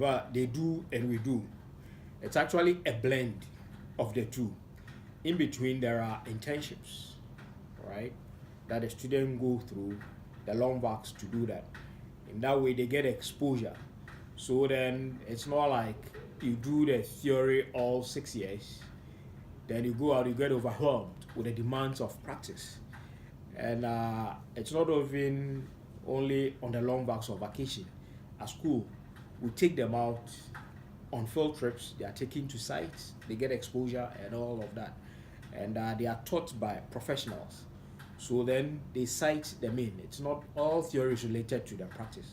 whatever they do and we do, it's actually a blend of the two. In between, there are internships, right, that the students go through the long vacs to do that. In that way, they get exposure. So then it's not like you do the theory all 6 years, then you go out, you get overwhelmed with the demands of practice. And it's not even only on the long vacs or vacation. At school, we take them out on field trips, they are taken to sites, they get exposure and all of that. And they are taught by professionals. So then they cite them in. It's not all theories related to the practice.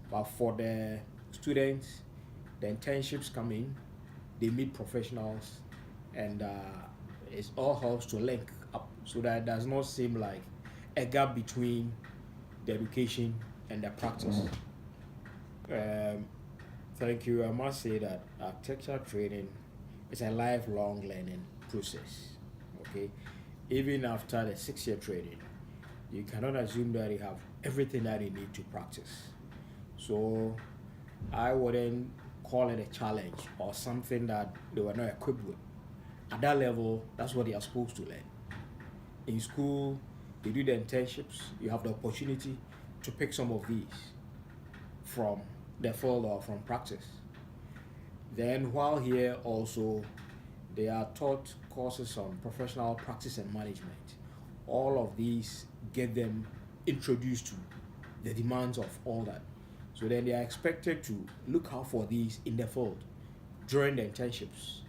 But for the students, the internships come in, they meet professionals, and it all helps to link up so that it does not seem like a gap between the education and the practice. Thank you. I must say that architecture training is a lifelong learning process. Okay, even after the 6-year training, you cannot assume that you have everything that you need to practice. So I wouldn't call it a challenge or something that they were not equipped with. At that level, that's what they are supposed to learn. In school, you do the internships, you have the opportunity to pick some of these from the field or from practice. Then while here also, they are taught courses on professional practice and management. All of these get them introduced to the demands of all that. So then they are expected to look out for these in the field during the internships.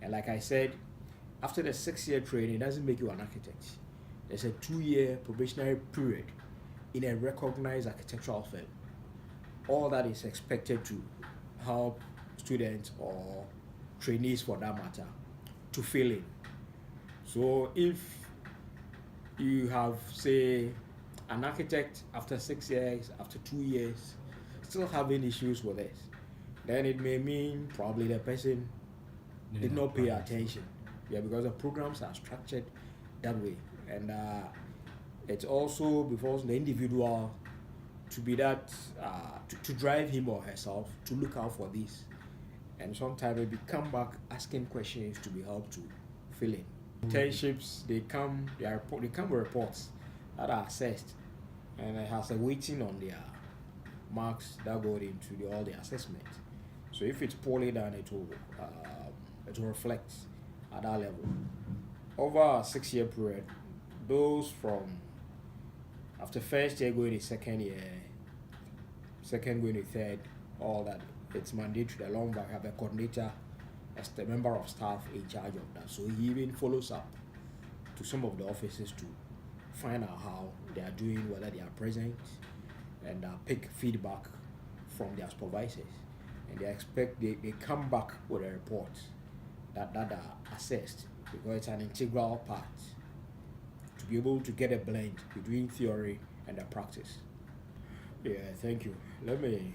And like I said, after the 6-year training, it doesn't make you an architect. There's a 2-year probationary period in a recognized architectural firm. All that is expected to help students or trainees for that matter to fill in. So if you have, say, an architect after 6 years, after 2 years, still having issues with this, then it may mean probably the person did not pay attention. Yeah, because the programs are structured that way. And it's also before the individual to be that, to drive him or herself to look out for this. And sometimes maybe come back asking questions to be helped to fill in. Internships, they come with reports that are assessed, and it has a weighting on their marks that go into all the assessment. So if it's poorly done, it will reflect at that level. Over a 6-year period, those from after first year going to second year, second going to third, all that, it's mandatory. The long back have a coordinator as the member of staff in charge of that. So he even follows up to some of the offices to find out how they are doing, whether they are present, and pick feedback from their supervisors. And they come back with a report that are assessed, because it's an integral part to be able to get a blend between theory and the practice. Yeah, thank you. Let me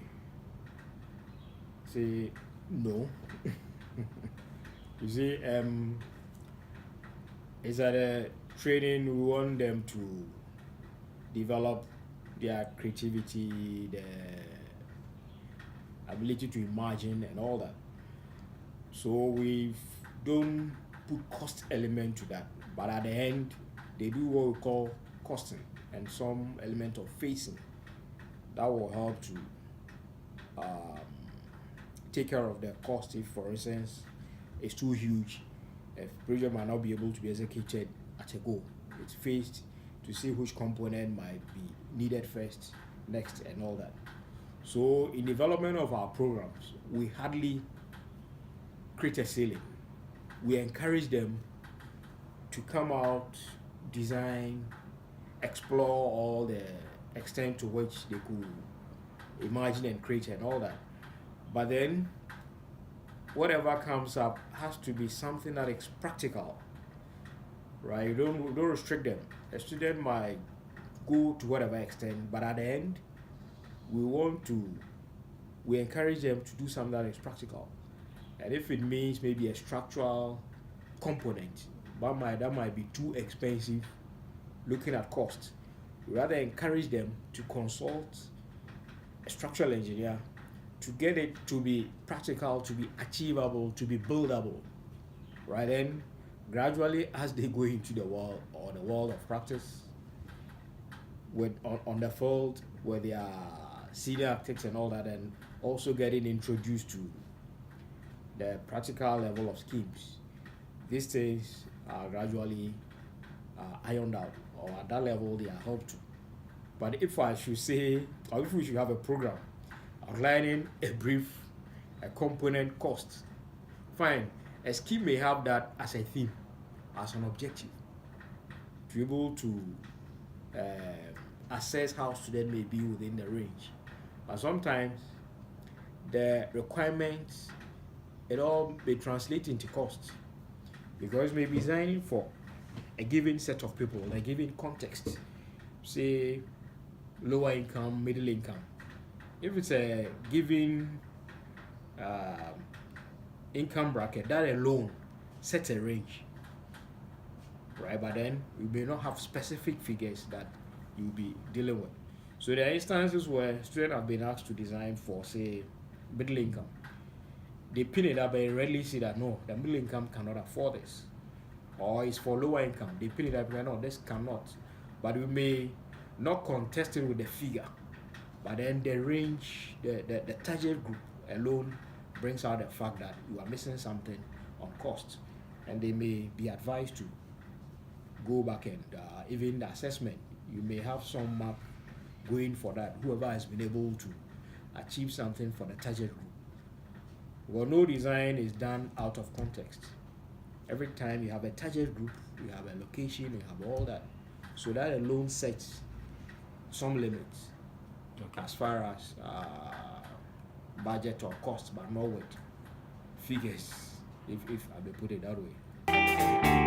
say no. You see, is that a training we want them to develop their creativity, their ability to imagine and all that. So we don't put cost element to that, but at the end they do what we call costing and some element of facing that will help to take care of the cost. If, for instance, it's too huge, if project might not be able to be executed at a go, it's faced to see which component might be needed first, next, and all that. So in development of our programs, we hardly create a ceiling. We encourage them to come out, design, explore all the extent to which they could imagine and create and all that. But then whatever comes up has to be something that is practical, right? You don't restrict them. A student might go to whatever extent, but at the end, we encourage them to do something that is practical. And if it means maybe a structural component, that might be too expensive looking at cost. We rather encourage them to consult a structural engineer to get it to be practical, to be achievable, to be buildable, right? Then gradually as they go into the world or the world of practice with on the field where they are senior architects and all that, and also getting introduced to the practical level of schemes, these things are gradually ironed out, or at that level they are helped to. But if I should say, or if we should have a program outlining a brief, a component cost, fine, a scheme may have that as a theme, as an objective, to be able to assess how students may be within the range. But sometimes the requirements, it all may translate into cost, because maybe designing for a given set of people, a given context, say lower income, middle income. If it's a given income bracket, that alone sets a range, right? But then we may not have specific figures that you'll be dealing with. So there are instances where students have been asked to design for, say, middle income. They pin it up and readily see that no, the middle income cannot afford this. Or it's for lower income. They pin it up and no, this cannot. But we may not contest it with the figure. But then the range, the target group alone brings out the fact that you are missing something on cost. And they may be advised to go back and even the assessment, you may have some map going for that, whoever has been able to achieve something for the target group. Well, no design is done out of context. Every time you have a target group, you have a location, you have all that. So that alone sets some limits, okay, as far as budget or cost, but not with figures, if I may put it that way.